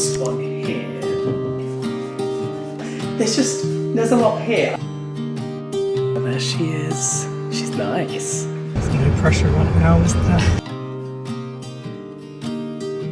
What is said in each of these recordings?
this one here. There's a lot here. There she is. She's nice. There's no pressure right now, is there?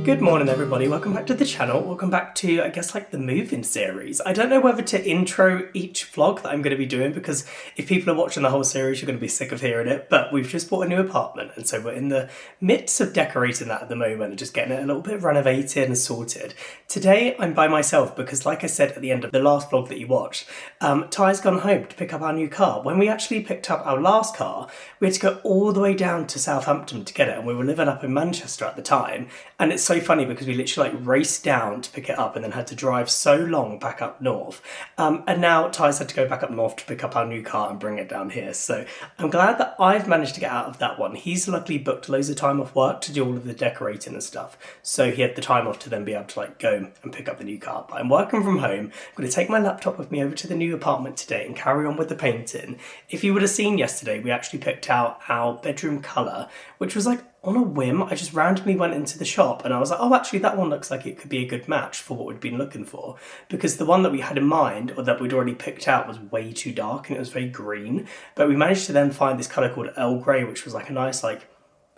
Good morning everybody, welcome back to the channel. Welcome back to, I guess, like the move-in series. I don't know whether to intro each vlog that I'm going to be doing because if people are watching the whole series, you're going to be sick of hearing it, but we've just bought a new apartment and so we're in the midst of decorating that at the moment and just getting it a little bit renovated and sorted. Today I'm by myself because, like I said at the end of the last vlog that you watched, Ty's gone home to pick up our new car. When we actually picked up our last car, we had to go all the way down to Southampton to get it, and we were living up in Manchester at the time, and it's so funny because we literally like raced down to pick it up and then had to drive so long back up north, and now Ty's had to go back up north to pick up our new car and bring it down here. So I'm glad that I've managed to get out of that one. He's luckily booked loads of time off work to do all of the decorating and stuff, so he had the time off to then be able to like go and pick up the new car. But I'm working from home. I'm going to take my laptop with me over to the new apartment today and carry on with the painting. If you would have seen yesterday, we actually picked out our bedroom colour, which was like on a whim. I just randomly went into the shop and I was like, oh, actually that one looks like it could be a good match for what we'd been looking for, because the one that we had in mind, or that we'd already picked out, was way too dark and it was very green. But we managed to then find this colour called Earl Grey, which was like a nice, like,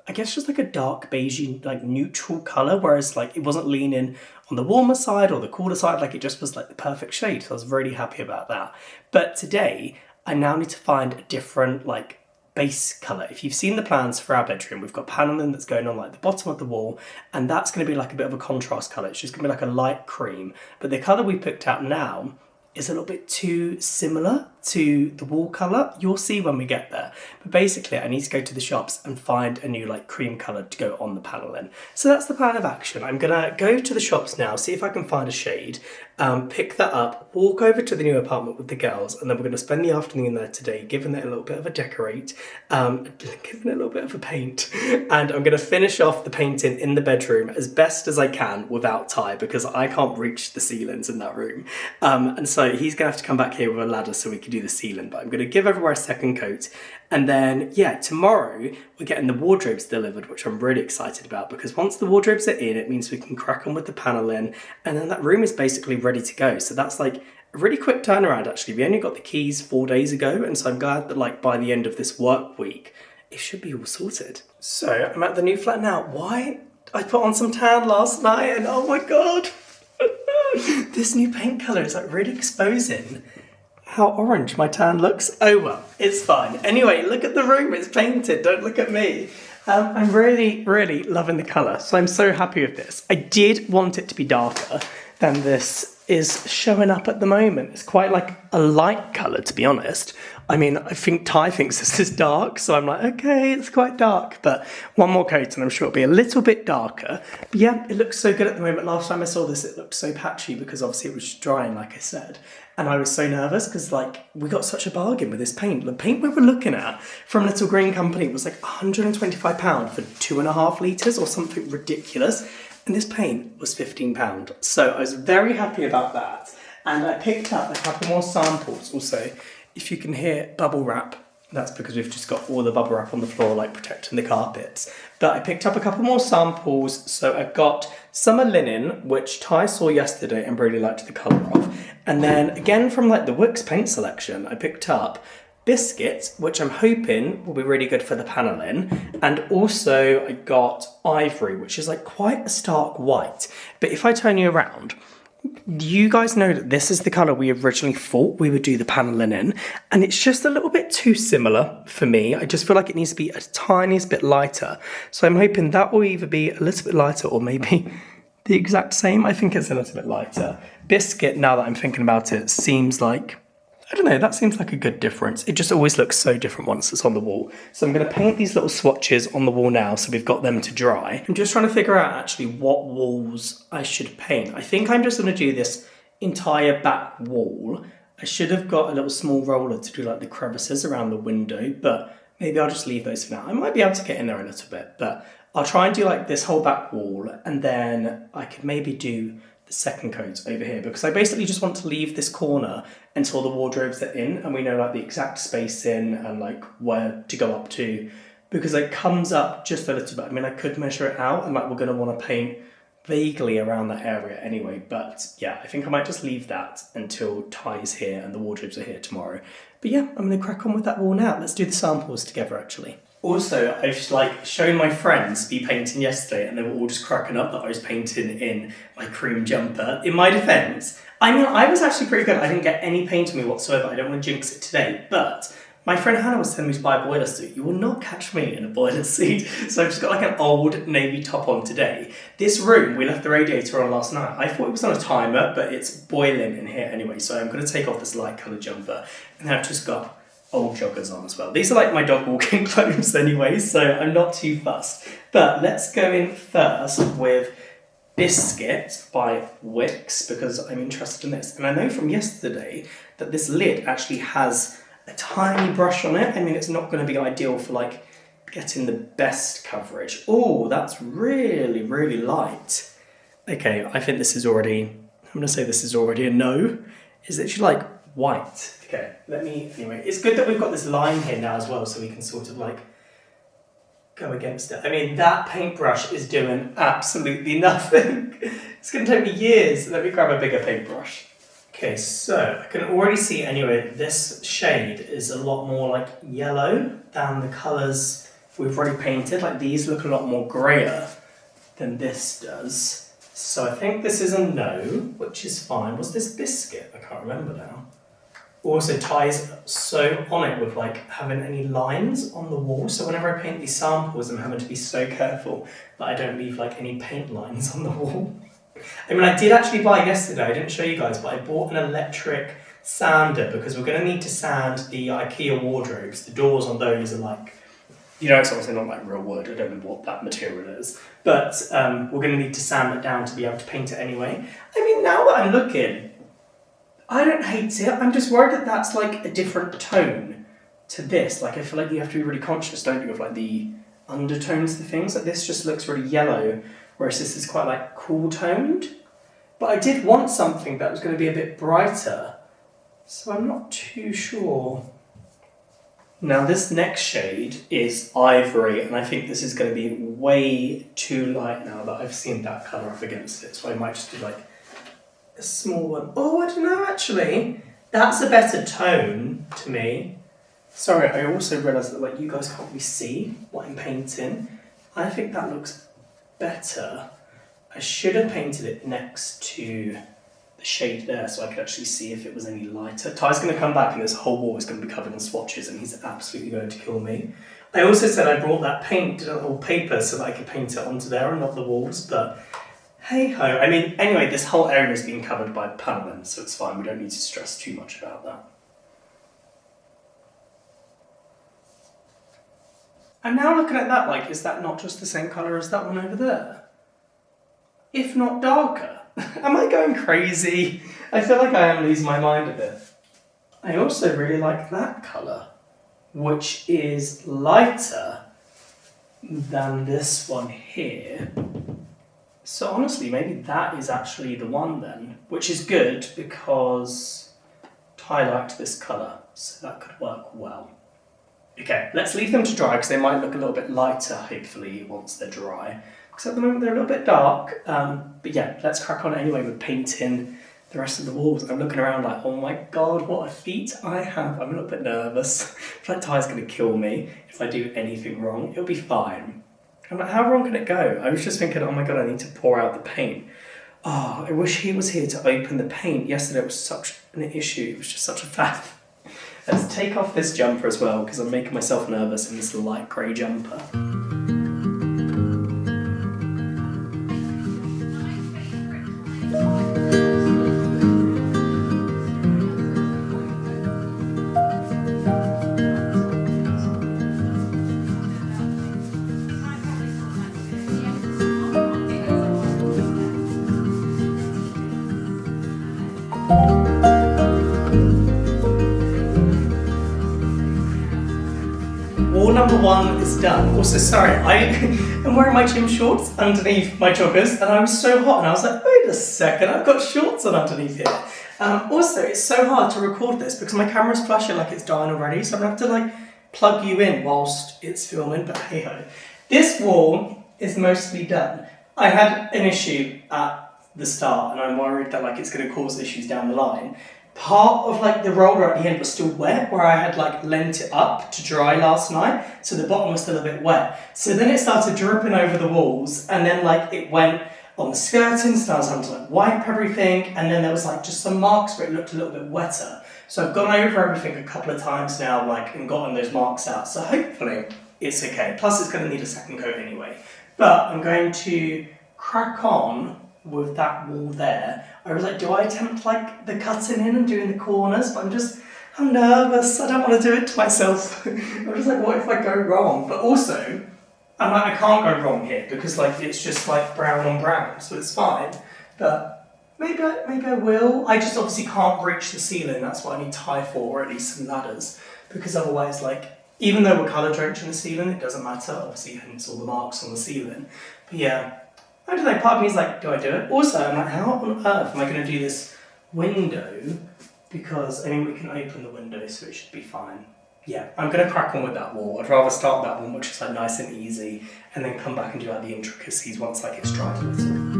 I guess just like a dark beige, like neutral colour, whereas like it wasn't leaning on the warmer side or the cooler side, like it just was like the perfect shade. So I was really happy about that. But today I now need to find a different like base colour. If you've seen the plans for our bedroom, we've got panelling that's going on like the bottom of the wall, and that's going to be like a bit of a contrast colour. It's just going to be like a light cream. But the colour we picked out now is a little bit too similar to the wall colour. You'll see when we get there. But basically I need to go to the shops and find a new like cream colour to go on the panelling. So that's the plan of action. I'm gonna go to the shops now, see if I can find a shade, pick that up, walk over to the new apartment with the girls, and then we're gonna spend the afternoon there today, giving it a little bit of a decorate, giving it a little bit of a paint, and I'm gonna finish off the painting in the bedroom as best as I can without Ty, because I can't reach the ceilings in that room. And so he's gonna have to come back here with a ladder so we can do the ceiling, but I'm going to give everywhere a second coat. And then, yeah, tomorrow we're getting the wardrobes delivered, which I'm really excited about, because once the wardrobes are in, it means we can crack on with the panelling, and then that room is basically ready to go. So that's like a really quick turnaround, actually. We only got the keys 4 days ago, and so I'm glad that like by the end of this work week, it should be all sorted. So I'm at the new flat now. Why? I put on some tan last night, and oh my God, this new paint colour is like really exposing how orange my tan looks. Oh well, it's fine. Anyway, look at the room, it's painted, don't look at me. I'm really, really loving the colour, so I'm so happy with this. I did want it to be darker than this is showing up at the moment. It's quite like a light colour, to be honest. I mean, I think Ty thinks this is dark, so I'm like, okay, it's quite dark, but one more coat and I'm sure it'll be a little bit darker. But yeah, it looks so good at the moment. Last time I saw this, it looked so patchy because obviously it was drying, like I said. And I was so nervous because like we got such a bargain with this paint. The paint we were looking at from Little Green Company was like £125 for 2.5 litres or something ridiculous. And this paint was £15. So I was very happy about that. And I picked up a couple more samples also. If you can hear bubble wrap, that's because we've just got all the bubble wrap on the floor, like protecting the carpets. But I picked up a couple more samples. So I've got summer linen, which Ty saw yesterday and really liked the colour of. And then again from like the Wix paint selection, I picked up biscuit, which I'm hoping will be really good for the panelling. And also I got ivory, which is like quite a stark white. But if I turn you around, you guys know that this is the colour we originally thought we would do the panelling in, and it's just a little bit too similar for me. I just feel like it needs to be a tiniest bit lighter. So I'm hoping that will either be a little bit lighter or maybe the exact same. I think it's a little bit lighter. Biscuit, now that I'm thinking about it, seems like, I don't know, that seems like a good difference. It just always looks so different once it's on the wall. So I'm going to paint these little swatches on the wall now so we've got them to dry. I'm just trying to figure out actually what walls I should paint. I think I'm just going to do this entire back wall. I should have got a little small roller to do like the crevices around the window, but maybe I'll just leave those for now. I might be able to get in there a little bit, but I'll try and do like this whole back wall, and then I could maybe do the second coat over here, because I basically just want to leave this corner until the wardrobes are in and we know like the exact spacing and like where to go up to, because it comes up just a little bit. I mean, I could measure it out and like we're going to want to paint vaguely around that area anyway, but yeah, I think I might just leave that until Ty's here and the wardrobes are here tomorrow. But yeah, I'm going to crack on with that wall now. Let's do the samples together actually. Also, I've like shown my friends me painting yesterday and they were all just cracking up that I was painting in my cream jumper. In my defence, I mean, I was actually pretty good. I didn't get any paint on me whatsoever. I don't want to jinx it today, but my friend Hannah was telling me to buy a boiler suit. You will not catch me in a boiler suit. So I've just got like an old navy top on today. This room, we left the radiator on last night. I thought it was on a timer, but it's boiling in here anyway. So I'm going to take off this light coloured jumper. And then I've just got old joggers on as well. These are like my dog walking clothes anyway, so I'm not too fussed. But let's go in first with Biscuit by Wix because I'm interested in this. And I know from yesterday that this lid actually has a tiny brush on it. I mean, it's not going to be ideal for like getting the best coverage. Oh, that's really, really light. Okay, I think this is already, I'm going to say this is already a no. It's actually like white. Okay, anyway, it's good that we've got this line here now as well so we can sort of like go against it. I mean, that paintbrush is doing absolutely nothing. It's going to take me years. Let me grab a bigger paintbrush. Okay, so I can already see anyway, this shade is a lot more like yellow than the colours we've already painted. Like these look a lot more grayer than this does. So I think this is a no, which is fine. Was this Biscuit? I can't remember now. Also ties so on it with like having any lines on the wall. So whenever I paint these samples, I'm having to be so careful that I don't leave like any paint lines on the wall. I mean, I did actually buy yesterday, I didn't show you guys, but I bought an electric sander because we're going to need to sand the IKEA wardrobes. The doors on those are like, you know, it's obviously not like real wood. I don't know what that material is. But we're going to need to sand it down to be able to paint it anyway. I mean, now that I'm looking, I don't hate it. I'm just worried that that's like a different tone to this. Like I feel like you have to be really conscious, don't you, of like the undertones to things. Like this just looks really yellow, whereas this is quite like cool toned. But I did want something that was going to be a bit brighter, so I'm not too sure. Now this next shade is Ivory, and I think this is going to be way too light now that I've seen that colour up against it, so I might just do like a small one. Oh, I don't know actually. That's a better tone to me. Sorry, I also realised that like you guys can't really see what I'm painting. I think that looks better. I should have painted it next to the shade there so I could actually see if it was any lighter. Ty's going to come back and this whole wall is going to be covered in swatches and he's absolutely going to kill me. I also said I brought that paint, or paper, so that I could paint it onto there and not the walls, but hey ho. I mean, anyway, this whole area has been covered by paneling, so it's fine. We don't need to stress too much about that. I'm now looking at that like, is that not just the same colour as that one over there? If not darker. Am I going crazy? I feel like I am losing my mind a bit. I also really like that colour, which is lighter than this one here. So honestly, maybe that is actually the one then, which is good because Ty liked this colour, so that could work well. Okay, let's leave them to dry because they might look a little bit lighter, hopefully, once they're dry. Because at the moment they're a little bit dark, but yeah, let's crack on anyway with painting the rest of the walls. I'm looking around like, oh my god, what a feat I have. I'm a little bit nervous. I feel like Ty's going to kill me if I do anything wrong. It'll be fine. I'm like, how wrong can it go? I was just thinking, oh my god, I need to pour out the paint. Oh, I wish he was here to open the paint. Yesterday was such an issue. It was just such a faff. Let's take off this jumper as well because I'm making myself nervous in this light grey jumper. Wall number one is done. Also, sorry, I am wearing my gym shorts underneath my joggers and I was so hot and I was like, wait a second, I've got shorts on underneath here. Also, it's so hard to record this because my camera's flashing like it's dying already, so I'm gonna have to like plug you in whilst it's filming, but hey ho. This wall is mostly done. I had an issue at the start, and I'm worried that like it's going to cause issues down the line. Part of like the roller at the end was still wet, where I had like lent it up to dry last night, so the bottom was still a bit wet. So then it started dripping over the walls, and then like it went on the skirting, so I was having to like wipe everything, and then there was like just some marks where it looked a little bit wetter. So I've gone over everything a couple of times now, like, and gotten those marks out. So hopefully it's okay. Plus it's going to need a second coat anyway. But I'm going to crack on with that wall there. I was like, do I attempt like the cutting in and doing the corners? But I'm nervous. I don't want to do it to myself. I'm just like, what if I go wrong? But also, I'm like, I can't go wrong here because like it's just like brown on brown, so it's fine. But maybe I will. I just obviously can't reach the ceiling. That's what I need tie for, or at least some ladders, because otherwise, like, even though we're colour drenching the ceiling, it doesn't matter. Obviously, hence all the marks on the ceiling. But yeah. I don't know, part of me is like, do I do it? Also, I'm like, how on earth am I going to do this window? Because, I mean, we can open the window, so it should be fine. Yeah, I'm going to crack on with that wall. I'd rather start that one, which is like nice and easy, and then come back and do like the intricacies once like it's dried a little.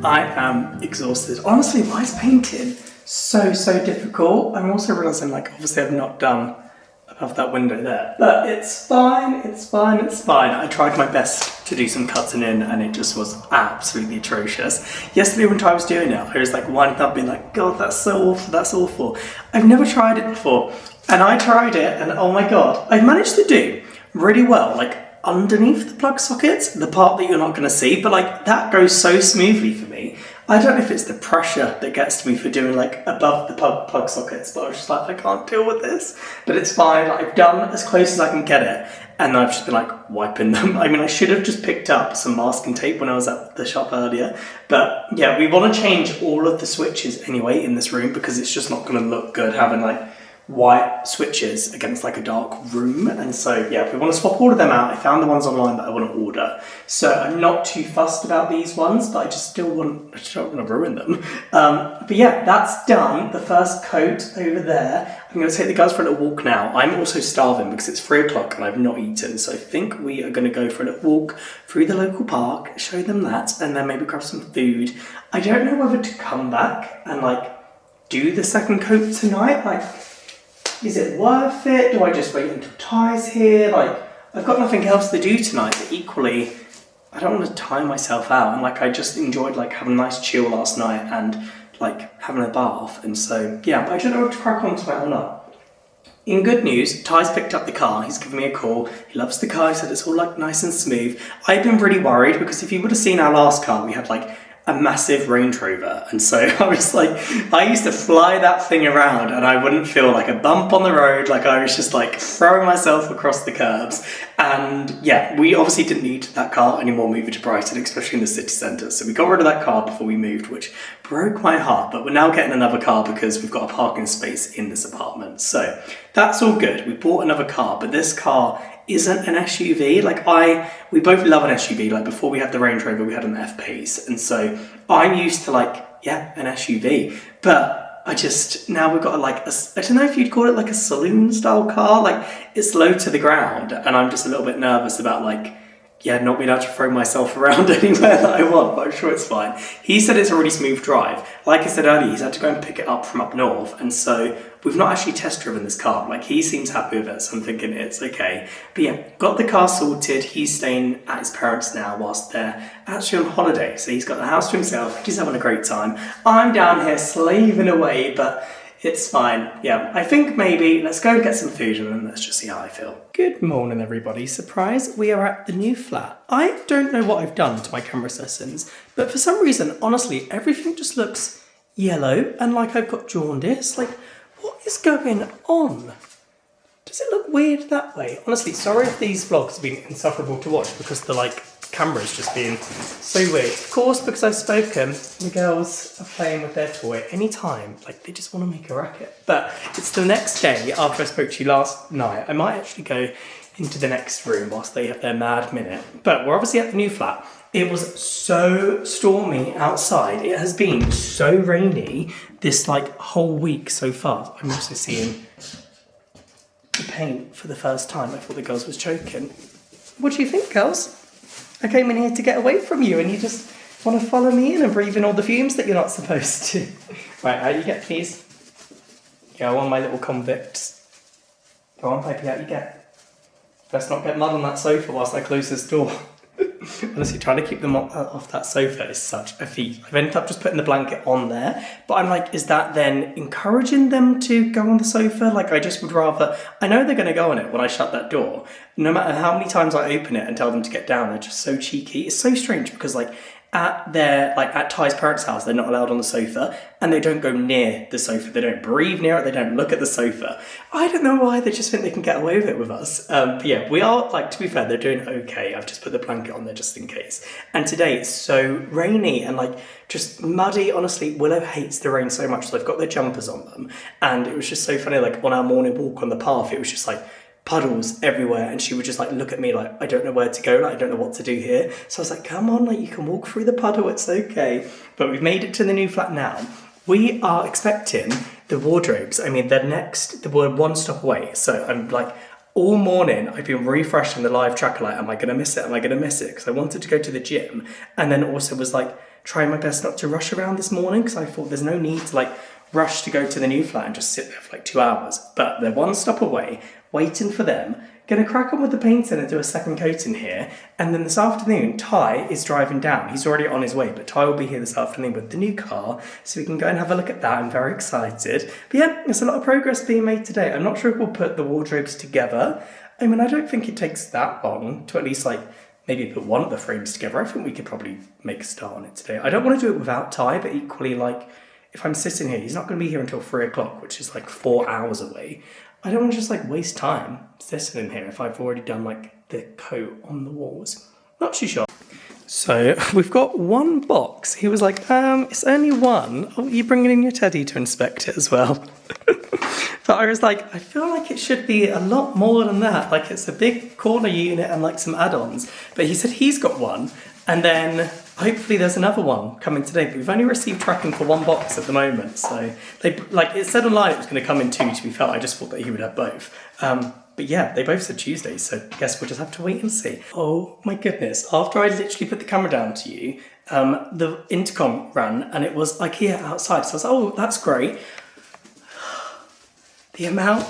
I am exhausted. Honestly, why is painting so difficult? I'm also realising, like, obviously I've not done above that window there. But it's fine, it's fine, it's fine. I tried my best to do some cutting in and it just was absolutely atrocious. Yesterday when I was doing it, I was like winding up being like, God, that's so awful, that's awful. I've never tried it before. And I tried it and oh my God, I managed to do really well. Like, underneath the plug sockets, the part that you're not going to see, but like that goes so smoothly for me. I don't know if it's the pressure that gets to me for doing like above the plug sockets, but I was just like, I can't deal with this, but it's fine. Like, I've done as close as I can get it, and I've just been like wiping them. I mean, I should have just picked up some masking tape when I was at the shop earlier, but yeah, we want to change all of the switches anyway in this room because it's just not going to look good having like white switches against like a dark room. And so yeah, we want to swap all of them out. I found the ones online that I want to order, so I'm not too fussed about these ones, but I just don't want to ruin them. But yeah, that's done. The first coat over there. I'm going to take the guys for a little walk now. I'm also starving because it's 3 o'clock and I've not eaten, so I think we are going to go for a little walk through the local park, show them that, and then maybe grab some food. I don't know whether to come back and like do the second coat tonight. Like, is it worth it? Do I just wait until Ty's here? Like, I've got nothing else to do tonight, but equally, I don't want to tire myself out. And like, I just enjoyed like having a nice chill last night and like having a bath. And so, yeah, but I don't know what to crack on tonight or not. In good news, Ty's picked up the car. He's given me a call. He loves the car. He said it's all like nice and smooth. I've been really worried because if you would have seen our last car, we had like a massive Range Rover, and so I was like, I used to fly that thing around and I wouldn't feel like a bump on the road, like I was just like throwing myself across the curbs. And yeah, we obviously didn't need that car anymore moving to Brighton, especially in the city centre, so we got rid of that car before we moved, which broke my heart. But we're now getting another car because we've got a parking space in this apartment, so that's all good. We bought another car, but this car isn't an SUV. Like, we both love an SUV. Like, before we had the Range Rover, we had an F-Pace, and so I'm used to like, yeah, an SUV, but now we've got like I don't know if you'd call it like a saloon style car. Like, it's low to the ground, and I'm just a little bit nervous about like, yeah, not being able to throw myself around anywhere that I want, but I'm sure it's fine. He said it's a really smooth drive. Like I said earlier, he's had to go and pick it up from up north, and so we've not actually test driven this car. Like, he seems happy with it, so I'm thinking it's okay. But yeah, got the car sorted. He's staying at his parents' now whilst they're actually on holiday, so he's got the house to himself. He's having a great time. I'm down here slaving away, but it's fine. Yeah, I think maybe let's go and get some food and then let's just see how I feel. Good morning, everybody. Surprise, we are at the new flat. I don't know what I've done to my camera settings, but for some reason, honestly, everything just looks yellow and like I've got jaundice. Like, what is going on? Does it look weird that way? Honestly, sorry if these vlogs have been insufferable to watch because the like camera's just being so weird. Of course, because I've spoken, the girls are playing with their toy anytime. Like, they just want to make a racket. But it's the next day after I spoke to you last night. I might actually go into the next room whilst they have their mad minute. But we're obviously at the new flat. It was so stormy outside. It has been so rainy this like whole week so far. I'm also seeing the paint for the first time. I thought the girls was choking. What do you think, girls? I came in here to get away from you and you just want to follow me in and breathe in all the fumes that you're not supposed to. Right, out you get, please. Go on, my little convicts. Go on, baby, out you get. Let's not get mud on that sofa whilst I close this door. Honestly, trying to keep them off that sofa is such a feat. I've ended up just putting the blanket on there, but I'm like, is that then encouraging them to go on the sofa? Like, I just would rather, I know they're going to go on it when I shut that door. No matter how many times I open it and tell them to get down, they're just so cheeky. It's so strange because like, at Ty's parents' house, they're not allowed on the sofa, and they don't go near the sofa. They don't breathe near it. They don't look at the sofa. I don't know why. They just think they can get away with it with us. But yeah, we are, like, to be fair, they're doing okay. I've just put the blanket on there just in case. And today it's so rainy and like just muddy. Honestly, Willow hates the rain so much. So they've got their jumpers on them, and it was just so funny. Like on our morning walk on the path, it was just like puddles everywhere, and she would just like look at me like, I don't know where to go, like I don't know what to do here. So I was like, come on, like you can walk through the puddle, it's okay. But we've made it to the new flat now. We are expecting the wardrobes. I mean, we're one stop away. So I'm like, all morning I've been refreshing the live tracker, like, am I gonna miss it? Am I gonna miss it? Because I wanted to go to the gym, and then also was like trying my best not to rush around this morning, because I thought there's no need to like rush to go to the new flat and just sit there for like 2 hours. But they're one stop away, waiting for them. Gonna crack on with the painting and do a second coat in here. And then this afternoon, Ty is driving down. He's already on his way, but Ty will be here this afternoon with the new car, so we can go and have a look at that. I'm very excited. But yeah, there's a lot of progress being made today. I'm not sure if we'll put the wardrobes together. I mean, I don't think it takes that long to at least like maybe put one of the frames together. I think we could probably make a start on it today. I don't want to do it without Ty, but equally, like, if I'm sitting here, he's not going to be here until 3 o'clock, which is like 4 hours away. I don't want to just like waste time sitting in here if I've already done like the coat on the walls. Not too sure. So we've got one box. He was like, it's only one. Oh, you're bringing in your teddy to inspect it as well. But I was like, I feel like it should be a lot more than that. Like it's a big corner unit and like some add-ons. But he said he's got one. And then hopefully there's another one coming today, but we've only received tracking for one box at the moment. So they like it said online it was going to come in 2, to be fair. I just thought that he would have both. But yeah, they both said Tuesday, so I guess we'll just have to wait and see. Oh my goodness. After I literally put the camera down to you, the intercom ran and it was IKEA outside. So I was like, oh, that's great. The amount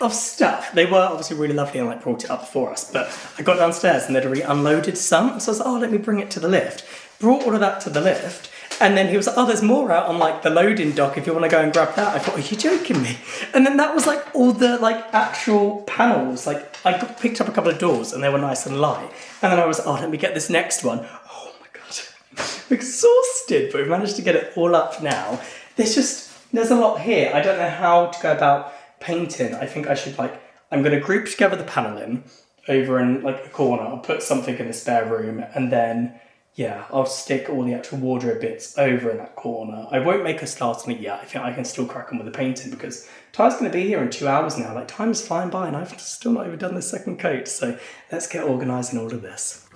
of stuff. They were obviously really lovely and like brought it up for us, but I got downstairs and they'd already unloaded some, so I was like, oh, let me bring it to the lift. Brought all of that to the lift, and then he was like, oh, there's more out on like the loading dock if you want to go and grab that. I thought, are you joking me? And then that was like all the like actual panels. Like I picked up a couple of doors and they were nice and light, and then I was, oh, let me get this next one. Oh my god, I'm exhausted, but we've managed to get it all up now. There's a lot here. I don't know how to go about painting. I think I should I'm going to group together the paneling over in like a corner. I'll put something in the spare room, and then yeah, I'll stick all the actual wardrobe bits over in that corner. I won't make a start on it yet. I think I can still crack on with the painting because Ty's going to be here in 2 hours now. Like, time is flying by and I've still not even done the second coat. So let's get organised in all of this.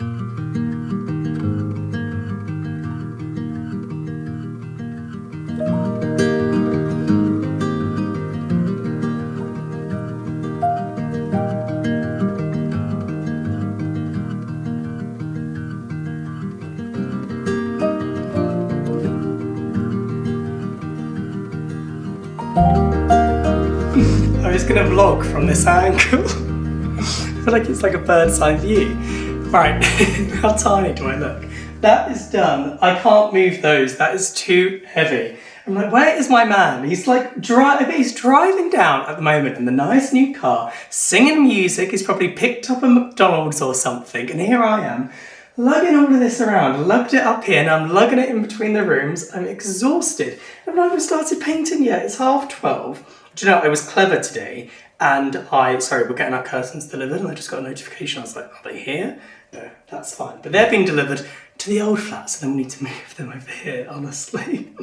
I'm just going to vlog from this angle. I feel like it's like a bird's eye view. Right, how tiny do I look? That is done. I can't move those. That is too heavy. I'm like, where is my man? He's like, he's driving down at the moment in the nice new car, singing music. He's probably picked up a McDonald's or something. And here I am, lugging all of this around, lugged it up here, and I'm lugging it in between the rooms. I'm exhausted. I've not even started painting yet. It's 12:30. Do you know, I was clever today, and we're getting our curtains delivered, and I just got a notification. I was like, are they here? No, that's fine. But they're being delivered to the old flat, so then we need to move them over here, honestly.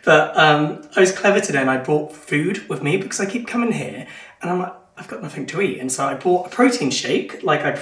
But I was clever today, and I brought food with me, because I keep coming here, and I'm like, I've got nothing to eat. And so I bought a protein shake, like I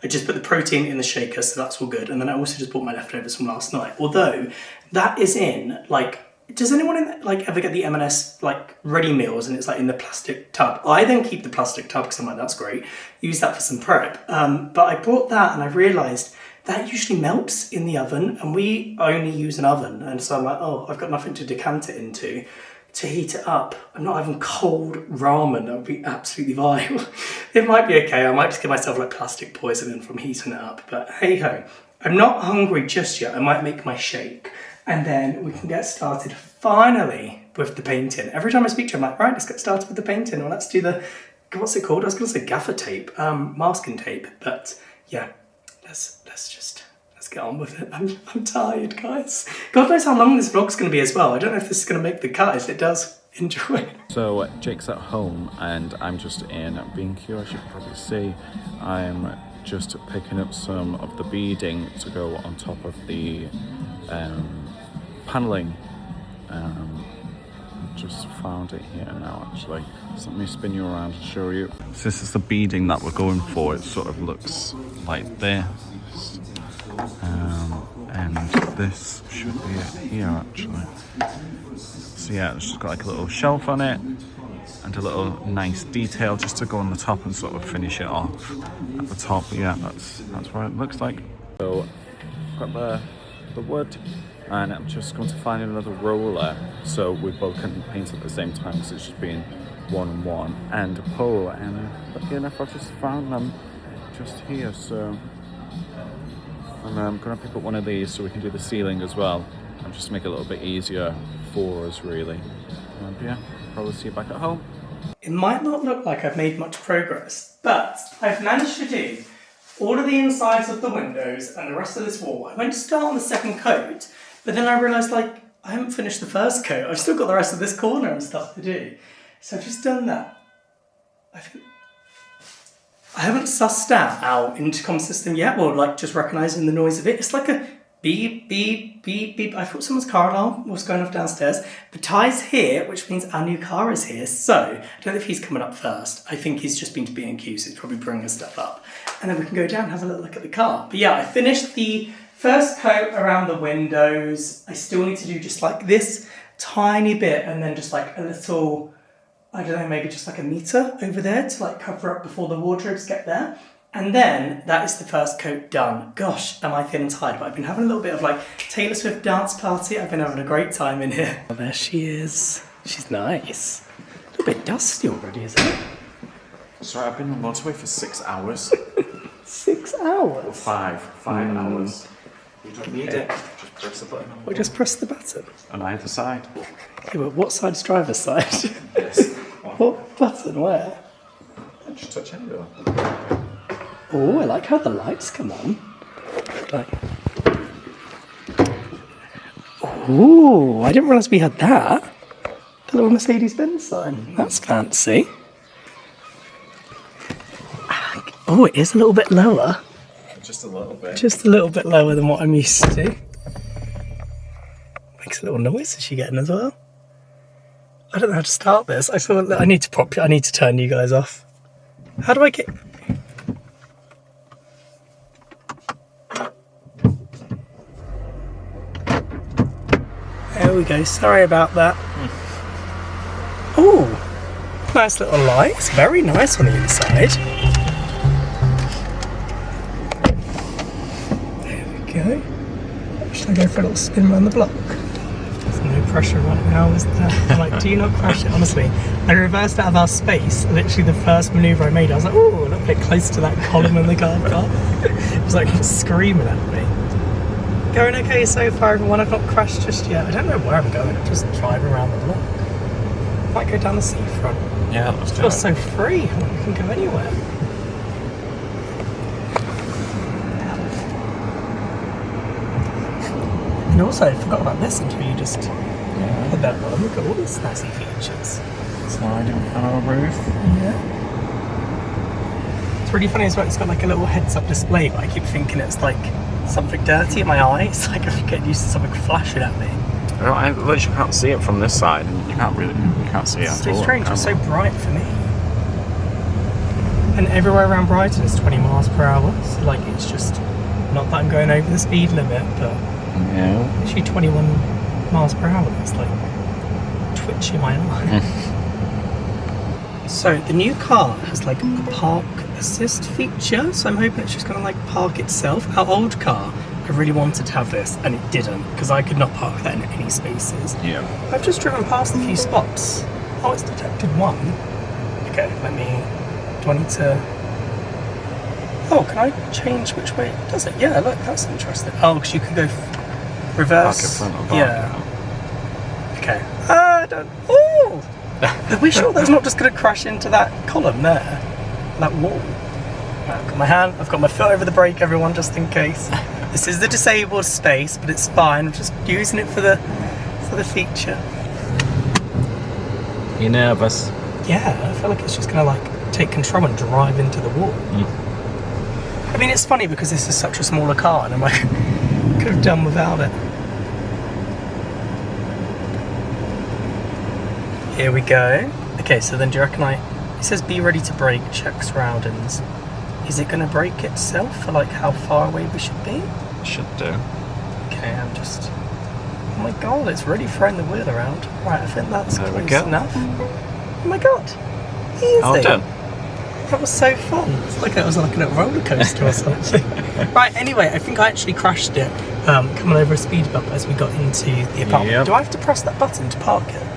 just put the protein in the shaker, so that's all good. And then I also just bought my leftovers from last night. Although that is in, like, does anyone like ever get the M&S like ready meals and it's like in the plastic tub? I then keep the plastic tub because I'm like, that's great. Use that for some prep. But I bought that and I realised that usually melts in the oven and we only use an oven. And so I'm like, oh, I've got nothing to decant it into to heat it up. I'm not having cold ramen. That would be absolutely vile. It might be okay. I might just give myself like plastic poisoning from heating it up. But hey ho, I'm not hungry just yet. I might make my shake and then we can get started finally with the painting. Every time I speak to him, I'm like, right, let's get started with the painting. Or let's do the, what's it called? I was going to say gaffer tape, masking tape. But yeah, let's get on with it. I'm tired, guys. God knows how long this vlog's going to be as well. I don't know if this is going to make the cut. If it does, enjoy. So Jake's at home and I'm just in B&Q, as you can probably see. I'm just picking up some of the beading to go on top of the panelling. Just found it here now actually. So let me spin you around and show you. So this is the beading that we're going for. It sort of looks like this. And this should be it here actually. So yeah, it's just got like a little shelf on it and a little nice detail just to go on the top and sort of finish it off at the top. Yeah, that's what it looks like. So got the wood and I'm just going to find another roller so we both can paint at the same time because it's just being one and one, and a pole, and lucky enough I just found them just here. So and I'm going to pick up one of these so we can do the ceiling as well and just make it a little bit easier for us really. And yeah, probably see you back at home. It might not look like I've made much progress, but I've managed to do all of the insides of the windows and the rest of this wall. I went to start on the second coat, but then I realised like I haven't finished the first coat. I've still got the rest of this corner and stuff to do. So I've just done that. I haven't sussed out our intercom system yet, or like just recognising the noise of it. It's like a beep, beep, beep, beep. I thought someone's car alarm was going off downstairs. The tie's here, which means our new car is here. So I don't know if he's coming up first. I think he's just been to B&Q, so he's probably bringing his stuff up. And then we can go down and have a little look at the car. But yeah, I finished the first coat around the windows. I still need to do just like this tiny bit and then just like a little, I don't know, maybe just like a meter over there to like cover up before the wardrobes get there. And then that is the first coat done. Gosh, am I feeling tired? But I've been having a little bit of like Taylor Swift dance party. I've been having a great time in here. Oh, there she is. She's nice. A little bit dusty already, isn't it? Sorry, I've been on motorway for 6 hours. 6 hours? Or five hours. You don't need it. Just press the button. Or just press the button. On either side. Yeah, but what side's driver's side? Yes. What button? Where? Just touch anywhere. Oh, I like how the lights come on. Like. Oh, I didn't realise we had that. The little Mercedes-Benz sign. That's fancy. Oh, it is a little bit lower. Just a little bit. Just a little bit lower than what I'm used to. Makes a little noise as she getting as well. I don't know how to start this. I feel like I need to turn you guys off. How do I get... There we go. Sorry about that. Oh, nice little light. It's very nice on the inside. There we go. Should I go for a little spin around the block? There's no pressure right now, is there? I'm like, do you not crash it? Honestly, I reversed out of our space. Literally the first manoeuvre I made, I was like, oh, a little bit close to that column in the car park. It was like screaming at me. Going okay so far, everyone. I've not crashed just yet. I don't know where I'm going. I'm just driving around the block. Might go down the seafront. Yeah, let's do it. It feels so free. I can go anywhere. And also, I forgot about this until you just put that on. Look at all these snazzy features. Sliding panel roof. Yeah. It's really funny as well. It's got like a little heads-up display, but I keep thinking it's like something dirty in my eye. It's like I'm getting used to something flashing at me. I literally can't see it from this side, and you can't see it at all. It's so strange. It's so bright for me. and everywhere around Brighton is 20 miles per hour. So like, it's just, not that I'm going over the speed limit, but actually 21 miles per hour. That's like twitch in my eye. So the new car has like a park assist feature, so I'm hoping it's just gonna like park itself. Our old car, I really wanted to have this and it didn't, because I could not park that in any spaces. Yeah. I've just driven past a few spots. Oh, it's detected one. Okay, do I need to... Oh, can I change which way it does it? Yeah, look, that's interesting. Oh, because you can go reverse. Park in front of yeah. Okay. I don't... Oh! Are we sure that's not just going to crash into that column there? That wall? Right, I've got my hand, I've got my foot over the brake, everyone, just in case. This is the disabled space, but it's fine. I'm just using it for the feature. You nervous? Yeah, I feel like it's just going to like take control and drive into the wall. I mean, it's funny because this is such a smaller car, and I'm like, could have done without it. Here we go. Okay, so then do you reckon it says be ready to brake, check surroundings. Is it going to brake itself for like how far away we should be? Should do. Okay, I'm just... Oh my god, it's really throwing the wheel around. Right, I think that's There we close go. enough. Oh my god. Easy. All done. That was so fun. It's like it was like a roller coaster or something. Right, anyway, I think I actually crashed it coming over a speed bump as we got into the apartment. Yep. Do I have to press that button to park it?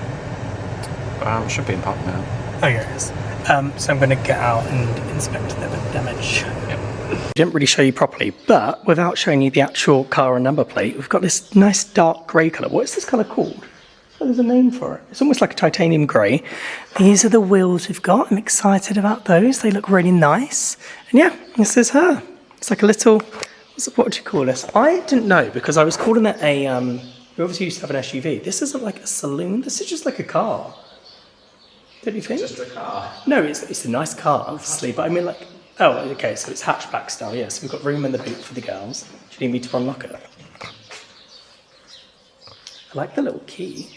Should be in park now. Oh, here it is. So I'm going to get out and inspect the damage. Yep. I didn't really show you properly, but without showing you the actual car and number plate, we've got this nice dark grey colour. What is this colour called? Oh, there's a name for it. It's almost like a titanium grey. These are the wheels we've got. I'm excited about those. They look really nice. And yeah, this is her. It's like a little... What would you call this? I didn't know, because I was calling it a... we obviously used to have an SUV. This isn't like a saloon. This is just like a car. Don't you think? Just a car. No, it's a nice car, obviously, but I mean like... Oh, okay, so it's hatchback style, yeah. So we've got room in the boot for the girls. Do you need me to unlock it? I like the little key.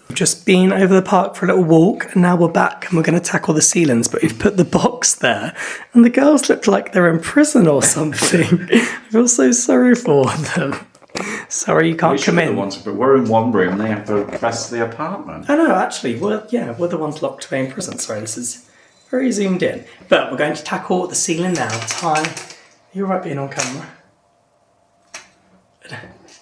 We've just been over the park for a little walk, and now we're back and we're going to tackle the ceilings, but we've put the box there, and the girls look like they're in prison or something. I feel so sorry for them. Sorry, you can't come in. But we're in one room and they have the rest of the apartment. Oh no, actually, we're the ones locked away in prison. Sorry, this is very zoomed in. But we're going to tackle the ceiling now. Ty, you're right being on camera.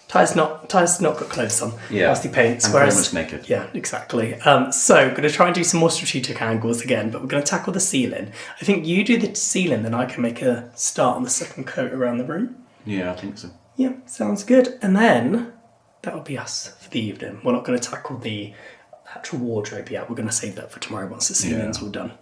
Ty's not got clothes on. Yeah, whilst he paints. I'm very much naked. Yeah, exactly. So we're going to try and do some more strategic angles again, but we're going to tackle the ceiling. I think you do the ceiling, then I can make a start on the second coat around the room. Yeah, I think so. Yeah, sounds good. And then that'll be us for the evening. We're not going to tackle the actual wardrobe yet. We're going to save that for tomorrow once the ceiling's all done.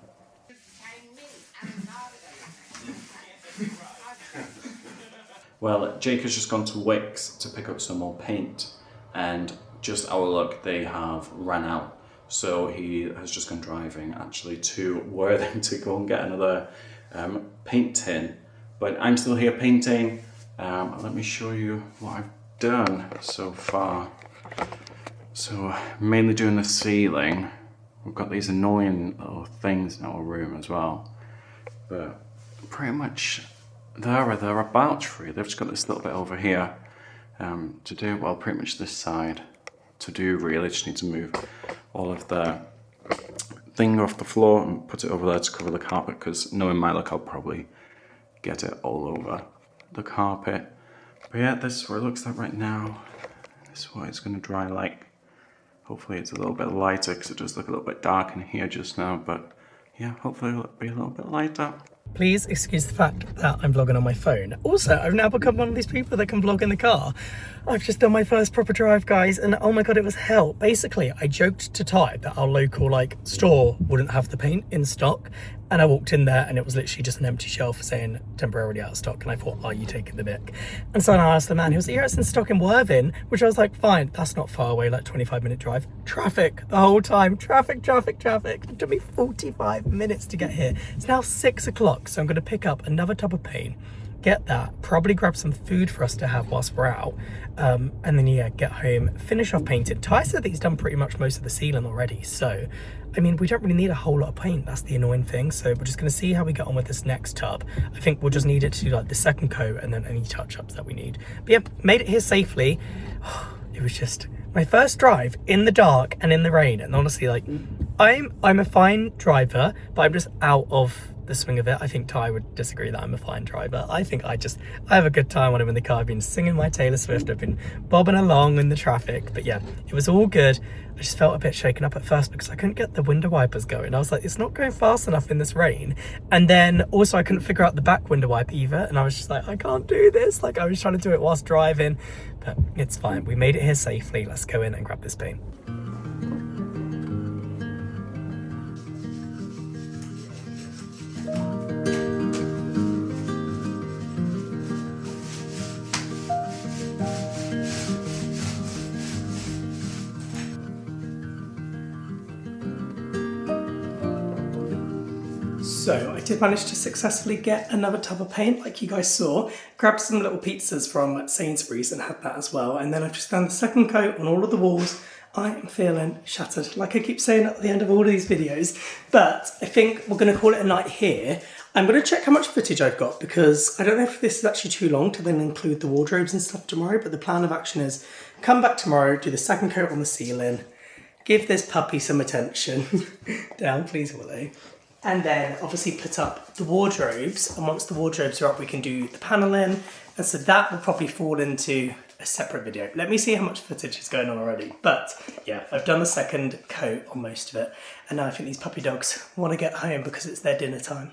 Well, Jake has just gone to Wickes to pick up some more paint, and just our luck, they have ran out. So he has just gone driving actually to Worthing to go and get another paint tin. But I'm still here painting. Let me show you what I've done so far. So mainly doing the ceiling. We've got these annoying little things in our room as well, but pretty much they're about free. They've just got this little bit over here to do. Well, pretty much this side to do really. Just need to move all of the thing off the floor and put it over there to cover the carpet, because knowing my luck, I'll probably get it all over the carpet. But yeah, this is what it looks like right now. This is what it's going to dry like. Hopefully it's a little bit lighter, because it does look a little bit dark in here just now, but yeah, hopefully it'll be a little bit lighter. Please excuse the fact that I'm vlogging on my phone. Also, I've now become one of these people that can vlog in the car. I've just done my first proper drive, guys, and oh my god, it was hell. Basically, I joked to Ty that our local store wouldn't have the paint in stock, and I walked in there and it was literally just an empty shelf saying temporarily out of stock, and I thought, are you taking the mick? And so I asked the man, he was like, yeah, it's in stock in Worthing, which I was like, fine, that's not far away, like 25-minute drive. Traffic the whole time, traffic. It took me 45 minutes to get here. It's now 6 o'clock, so I'm going to pick up another tub of paint, get that, probably grab some food for us to have whilst we're out, and then yeah, get home, finish off painting. Ty said that he's done pretty much most of the ceiling already, so I mean, we don't really need a whole lot of paint. That's the annoying thing. So we're just going to see how we get on with this next tub. I think we'll just need it to do like the second coat and then any touch-ups that we need. But yeah, made it here safely. It was just my first drive in the dark and in the rain. And honestly, like, I'm a fine driver, but I'm just out of the swing of it. I think Ty would disagree that I'm a fine driver. I think I have a good time when I'm in the car. I've been singing my Taylor Swift. I've been bobbing along in the traffic. But yeah, it was all good. I just felt a bit shaken up at first because I couldn't get the window wipers going. I was like, it's not going fast enough in this rain. And then also I couldn't figure out the back window wipe either. And I was just like, I can't do this. Like, I was trying to do it whilst driving, but it's fine. We made it here safely. Let's go in and grab this paint. So I did manage to successfully get another tub of paint like you guys saw. Grabbed some little pizzas from Sainsbury's and had that as well. And then I've just done the second coat on all of the walls. I am feeling shattered, like I keep saying at the end of all of these videos. But I think we're gonna call it a night here. I'm gonna check how much footage I've got because I don't know if this is actually too long to then include the wardrobes and stuff tomorrow, but the plan of action is come back tomorrow, do the second coat on the ceiling, give this puppy some attention. Down, please, Willie. And then obviously put up the wardrobes. And once the wardrobes are up, we can do the paneling. And so that will probably fall into a separate video. Let me see how much footage is going on already. But yeah, I've done the second coat on most of it. And now I think these puppy dogs want to get home because it's their dinner time.